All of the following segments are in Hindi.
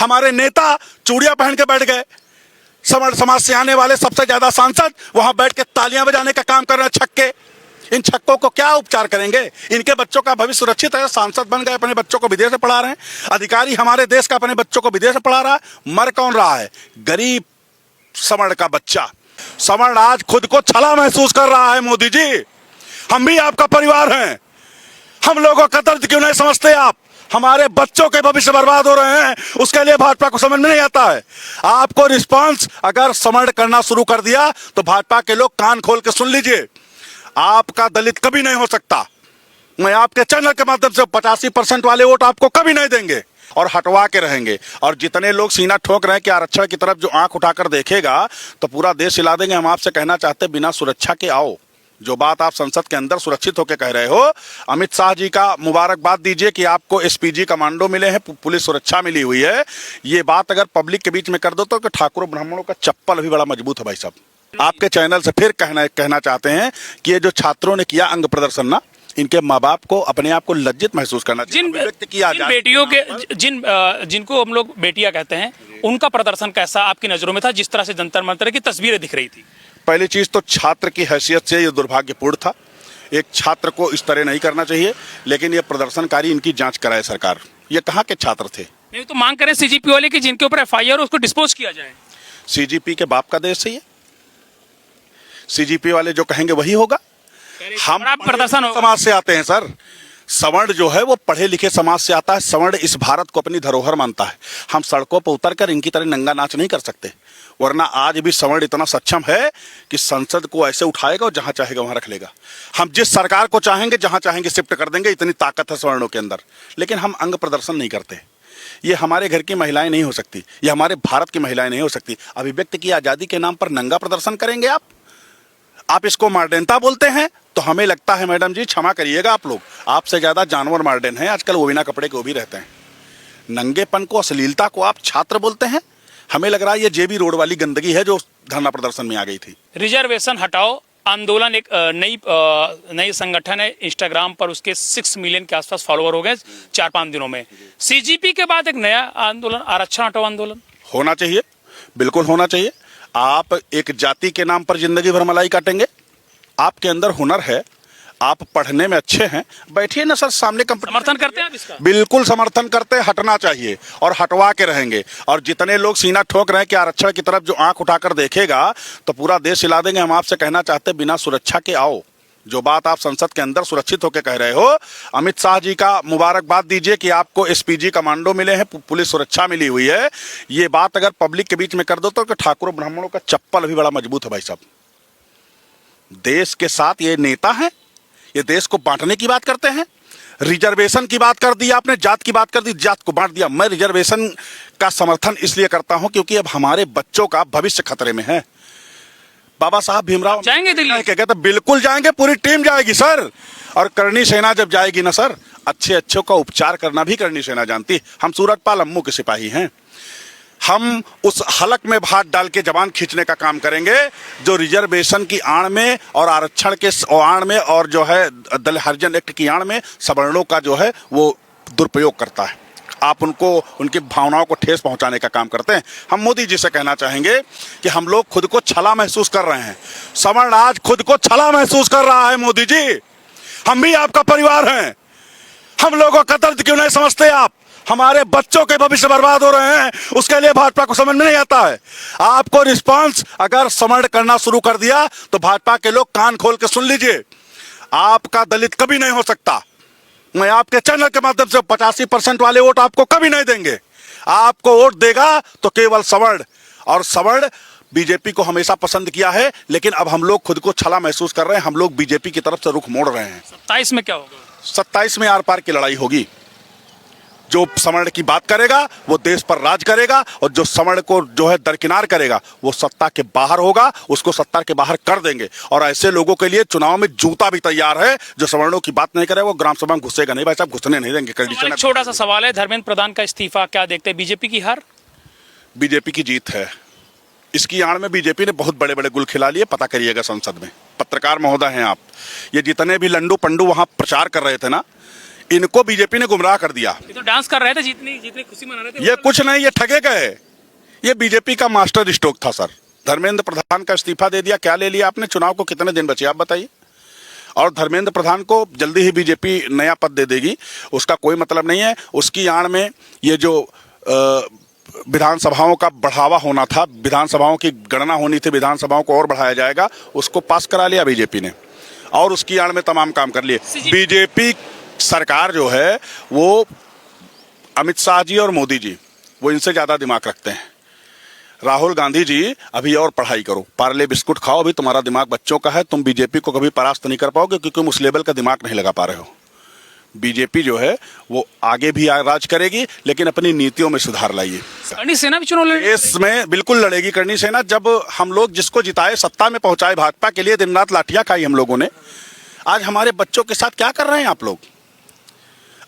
हमारे नेता चूड़ियां पहन के बैठ गए। समाज से आने वाले सबसे ज्यादा सांसद वहां बैठ के तालियां बजाने का काम कर रहे हैं। छक्के, इन छक्कों को क्या उपचार करेंगे? इनके बच्चों का भविष्य सुरक्षित है? सांसद बन गए, अपने बच्चों को विदेश से पढ़ा रहे हैं। अधिकारी हमारे देश का अपने बच्चों को विदेश से पढ़ा रहा है। मर कौन रहा है? गरीब सवर्ण का बच्चा। सवर्ण आज खुद को छला महसूस कर रहा है। मोदी जी, हम भी आपका परिवार हैं। हम लोगों का दर्द क्यों नहीं समझते आप? हमारे बच्चों के भविष्य बर्बाद हो रहे हैं, उसके लिए भाजपा को समझ में नहीं आता है। आपको रिस्पांस अगर समर्ण करना शुरू कर दिया तो भाजपा के लोग कान खोल के सुन लीजिए, आपका दलित कभी नहीं हो सकता। मैं आपके चैनल के माध्यम से 85% वाले वोट आपको कभी नहीं देंगे और हटवा के रहेंगे। और जितने लोग सीना ठोक रहे हैं कि आरक्षण की तरफ जो आंख उठाकर देखेगा तो पूरा देश हिला देंगे। हम आपसे कहना चाहते हैं, बिना सुरक्षा के आओ। जो बात आप संसद के अंदर सुरक्षित होकर कह रहे हो, अमित शाह जी का मुबारकबाद दीजिए कि आपको एसपीजी कमांडो मिले हैं, पुलिस सुरक्षा मिली हुई है। ये बात अगर पब्लिक के बीच में कर दो तो ठाकुर ब्राह्मणों का चप्पल भी बड़ा मजबूत है भाई साहब। आपके चैनल से फिर कहना चाहते हैं कि ये जो छात्रों ने किया अंग प्रदर्शन ना, इनके माँ बाप को अपने आप को लज्जित महसूस करना चाहिए। जिन बेटियों के जिनको हम लोग बेटियां कहते हैं, उनका प्रदर्शन कैसा आपकी नजरों में था? जिस तरह से जंतर मंतर की तस्वीरें दिख रही थी। पहली चीज तो छात्र की हैसियत से ये दुर्भाग्यपूर्ण था। एक छात्र को इस तरह नहीं करना चाहिए, लेकिन ये प्रदर्शनकारी, इनकी जांच कराए सरकार। ये कहाँ के छात्र थे? नहीं तो मांग करें सीजीपी वाले की जिनके ऊपर एफआईआर उसको डिस्पोज किया जाए। सीजीपी के बाप का देश है ये। सीजीपी वाले जो कहेंगे वही होगा। हम प्रदर्शन समाज से आते हैं सर। सवर्ण जो है वो पढ़े लिखे समाज से आता है। सवर्ण इस भारत को अपनी धरोहर मानता है। हम सड़कों पर उतरकर इनकी तरह नंगा नाच नहीं कर सकते, वरना आज भी सवर्ण इतना सक्षम है कि संसद को ऐसे उठाएगा और जहां चाहेगा वहां रख लेगा। हम जिस सरकार को चाहेंगे जहां चाहेंगे शिफ्ट कर देंगे, इतनी ताकत है सवर्णों के अंदर। लेकिन हम अंग प्रदर्शन नहीं करते। ये हमारे घर की महिलाएं नहीं हो सकती, ये हमारे भारत की महिलाएं नहीं हो सकती। अभिव्यक्ति की आजादी के नाम पर नंगा प्रदर्शन करेंगे आप इसको मॉडर्नता बोलते हैं। तो हमें लगता है मैडम जी, क्षमा करिएगा, आप लोग आपसे ज्यादा जानवर मॉडर्न हैं आजकल। वो बिना कपड़े के वो भी रहते हैं। नंगेपन को, अश्लीलता को आप छात्र बोलते हैं। हमें लग रहा है ये जेबी रोड वाली गंदगी है जो धरना प्रदर्शन में आ गई थी। रिजर्वेशन हटाओ आंदोलन एक नई संगठन है। इंस्टाग्राम पर उसके 6 मिलियन के आसपास फॉलोअर हो गए 4-5 दिनों में। सीजीपी के बाद एक नया आंदोलन, आरक्षण हटाओ आंदोलन होना चाहिए। बिल्कुल होना चाहिए। आप एक जाति के नाम पर जिंदगी भर मलाई काटेंगे? आपके अंदर हुनर है, आप पढ़ने में अच्छे हैं, बैठिए ना सर सामने। समर्थन करते हैं आप इसका? बिल्कुल समर्थन करते हैं। हटना चाहिए और हटवा के रहेंगे। और जितने लोग सीना ठोक रहे हैं कि आरक्षण की तरफ जो आंख उठाकर देखेगा तो पूरा देश हिला देंगे। हम आपसे कहना चाहते हैं, बिना सुरक्षा के आओ। जो बात आप संसद के अंदर सुरक्षित होकर कह रहे हो, अमित शाह जी का मुबारकबाद दीजिए कि आपको एसपीजी कमांडो मिले हैं, पुलिस सुरक्षा मिली हुई है। ये बात अगर पब्लिक के बीच में कर दो तो ठाकुर ब्राह्मणों का चप्पल भी बड़ा मजबूत है भाई साहब। देश के साथ ये नेता हैं, ये देश को बांटने की बात करते हैं। रिजर्वेशन की बात कर दी आपने, जात की बात कर दी, जात को बांट दिया। मैं रिजर्वेशन का समर्थन इसलिए करता हूं क्योंकि अब हमारे बच्चों का भविष्य खतरे में है। बाबा साहब भीमराव जाएंगे दिल्ली? कहते बिल्कुल जाएंगे, पूरी टीम जाएगी सर। और करनी सेना जब जाएगी ना सर, अच्छे का उपचार करना भी करनी सेना जानती। हम सूरजपाल अम्मू के सिपाही हैं। हम उस हलक में भात डाल के जवान खींचने का काम करेंगे जो रिजर्वेशन की आड़ में और आरक्षण के आड़ में और जो है दलित हरिजन एक्ट की आड़ में सवर्णों का जो है वो दुरुपयोग करता है। आप उनको, उनकी भावनाओं को ठेस पहुंचाने का काम करते हैं। हम मोदी जी से कहना चाहेंगे कि हम लोग खुद को छला महसूस कर रहे हैं। सवर्ण आज खुद को छला महसूस कर रहा है। मोदी जी, हम भी आपका परिवार हैं। हम लोगों का दर्द क्यों नहीं समझते आप? हमारे बच्चों के भविष्य बर्बाद हो रहे हैं, उसके लिए भाजपा को समझ में नहीं आता है। आपको रिस्पांस अगर समर्ण करना शुरू कर दिया तो भाजपा के लोग कान खोल के सुन लीजिए, आपका दलित कभी नहीं हो सकता। मैं आपके चैनल के माध्यम से 85% वाले वोट आपको कभी नहीं देंगे। आपको वोट देगा तो केवल सवर्ण, और सवर्ण बीजेपी को हमेशा पसंद किया है। लेकिन अब हम लोग खुद को छला महसूस कर रहे हैं। हम लोग बीजेपी की तरफ से रुख मोड़ रहे हैं। 27 में क्या होगा? 27 में आर पार की लड़ाई होगी। जो सवर्ण की बात करेगा वो देश पर राज करेगा, और जो सवर्ण को जो है दरकिनार करेगा वो सत्ता के बाहर होगा। उसको सत्ता के बाहर कर देंगे। और ऐसे लोगों के लिए चुनाव में जूता भी तैयार है। जो सवर्णों की बात नहीं करेगा वो ग्राम सभा में घुसेगा नहीं भाई साहब, घुसने नहीं देंगे। कंडीशन। छोटा सा सवाल है, धर्मेंद्र प्रधान का इस्तीफा क्या देखते हैं? बीजेपी की हार? बीजेपी की जीत है। इसकी आड़ में बीजेपी ने बहुत बड़े बड़े गुल खिला लिए, पता करिएगा संसद में। पत्रकार महोदय हैं आप, ये जितने भी लंडू पंडू वहां प्रचार कर रहे थे ना, इनको बीजेपी ने गुमराह कर दिया। ये तो डांस कर रहे थे, जितनी जितनी खुशी मना रहे थे। ये कुछ नहीं, ये ठगे गए। ये बीजेपी का मास्टर स्ट्रोक था सर। धर्मेंद्र प्रधान का इस्तीफा दे दिया, क्या ले लिया आपने? चुनाव को कितने दिन बचे आप बताइए। और धर्मेंद्र प्रधान को जल्दी ही बीजेपी नया पद दे देगी, उसका कोई मतलब नहीं है। उसकी आड़ में ये जो विधानसभाओं का बढ़ावा होना था, विधानसभाओं की गणना होनी थी, विधानसभाओं को और बढ़ाया जाएगा, उसको पास करा लिया बीजेपी ने और उसकी आड़ में तमाम काम कर लिए। बीजेपी सरकार जो है वो अमित शाह जी और मोदी जी, वो इनसे ज्यादा दिमाग रखते हैं। राहुल गांधी जी अभी और पढ़ाई करो, पार्ले बिस्कुट खाओ, अभी तुम्हारा दिमाग बच्चों का है, तुम बीजेपी को कभी परास्त नहीं कर पाओगे क्योंकि तुम उस लेवल का दिमाग नहीं लगा पा रहे हो। बीजेपी जो है वो आगे भी राज करेगी, लेकिन अपनी नीतियों में सुधार लाइए। करणी सेना भी चुनाव लड़ेगी? इसमें बिल्कुल लड़ेगी करणी सेना। जब हम लोग जिसको जिताए, सत्ता में पहुंचाए, भाजपा के लिए दिन रात लाठियां खाई हम लोगों ने। आज हमारे बच्चों के साथ क्या कर रहे हैं आप लोग?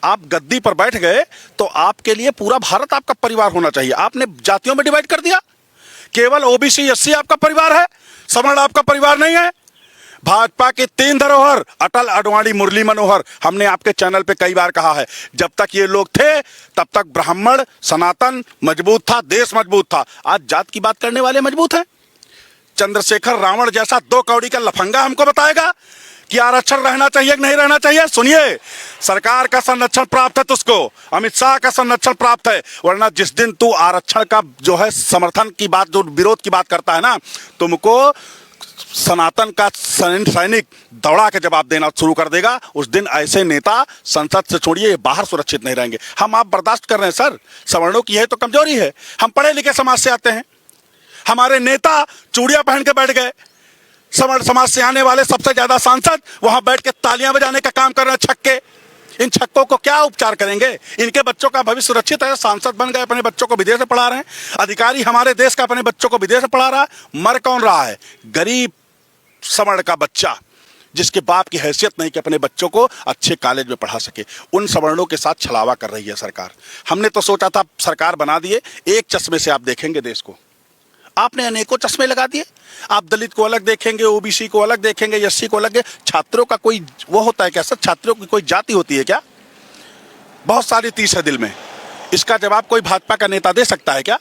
आप गद्दी पर बैठ गए तो आपके लिए पूरा भारत आपका परिवार होना चाहिए। आपने जातियों में डिवाइड कर दिया। केवल ओबीसी एससी आपका परिवार है, सवर्ण आपका परिवार नहीं है। भाजपा के 3 धरोहर, अटल, अडवाणी, मुरली मनोहर, हमने आपके चैनल पे कई बार कहा है, जब तक ये लोग थे तब तक ब्राह्मण सनातन मजबूत था, देश मजबूत था। आज जात की बात करने वाले मजबूत हैं। चंद्रशेखर रावण जैसा 2 कौड़ी का लफंगा हमको बताएगा कि आरक्षण रहना चाहिए कि नहीं रहना चाहिए? सुनिए, सरकार का संरक्षण प्राप्त है तुझको, अमित शाह का संरक्षण प्राप्त है, वरना जिस दिन तू आरक्षण का जो है समर्थन की बात, जो विरोध की बात करता है ना, तुमको सनातन का सैनिक दौड़ा के जवाब देना शुरू कर देगा। उस दिन ऐसे नेता संसद से छोड़िए बाहर सुरक्षित नहीं रहेंगे। हम आप बर्दाश्त कर रहे हैं सर, सवर्णों की है तो कमजोरी है। हम पढ़े लिखे समाज से आते हैं, हमारे नेता चूड़ियां पहन के बैठ गए। सवर्ण समाज से आने वाले सबसे ज्यादा सांसद वहां बैठ के तालियां बजाने का काम कर रहे हैं, छक्के। इन छक्कों को क्या उपचार करेंगे? इनके बच्चों का भविष्य सुरक्षित है? सांसद बन गए, अपने बच्चों को विदेश में पढ़ा रहे हैं। अधिकारी हमारे देश का अपने बच्चों को विदेश में पढ़ा रहा है। मर कौन रहा है? गरीब सवर्ण का बच्चा, जिसके बाप की हैसियत नहीं कि अपने बच्चों को अच्छे कॉलेज में पढ़ा सके। उन सवर्णों के साथ छलावा कर रही है सरकार। हमने तो सोचा था सरकार बना दिए, एक चश्मे से आप देखेंगे देश को। आपने अनेकों चश्मे लगा दिए। आप दलित को अलग देखेंगे, ओबीसी को अलग देखेंगे, एससी को अलग। छात्रों का कोई वो होता है क्या सर? छात्रों की कोई जाति होती है क्या? बहुत सारी तीस है दिल में। इसका जवाब कोई भाजपा का नेता दे सकता है क्या?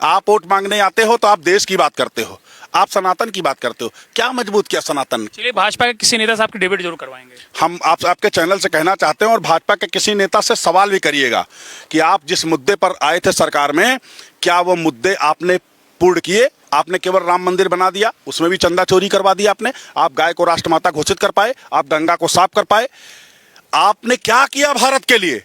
आप वोट मांगने आते हो तो आप देश की बात करते हो, आप सनातन की बात करते हो। क्या मजबूत किया सनातन? चलिए, भाजपा के किसी नेता से आपकी डिबेट जरूर करवाएंगे। हम आपके चैनल से कहना चाहते हैं और भाजपा के किसी नेता से सवाल भी करिएगा कि आप जिस मुद्दे पर आए थे सरकार में, क्या वो मुद्दे आपने पूर्ण किए? आपने केवल राम मंदिर बना दिया, उसमें भी चंदा चोरी करवा दिया आपने। आप गाय को राष्ट्रमाता घोषित कर पाए? आप गंगा को साफ कर पाए? आपने क्या किया भारत के लिए?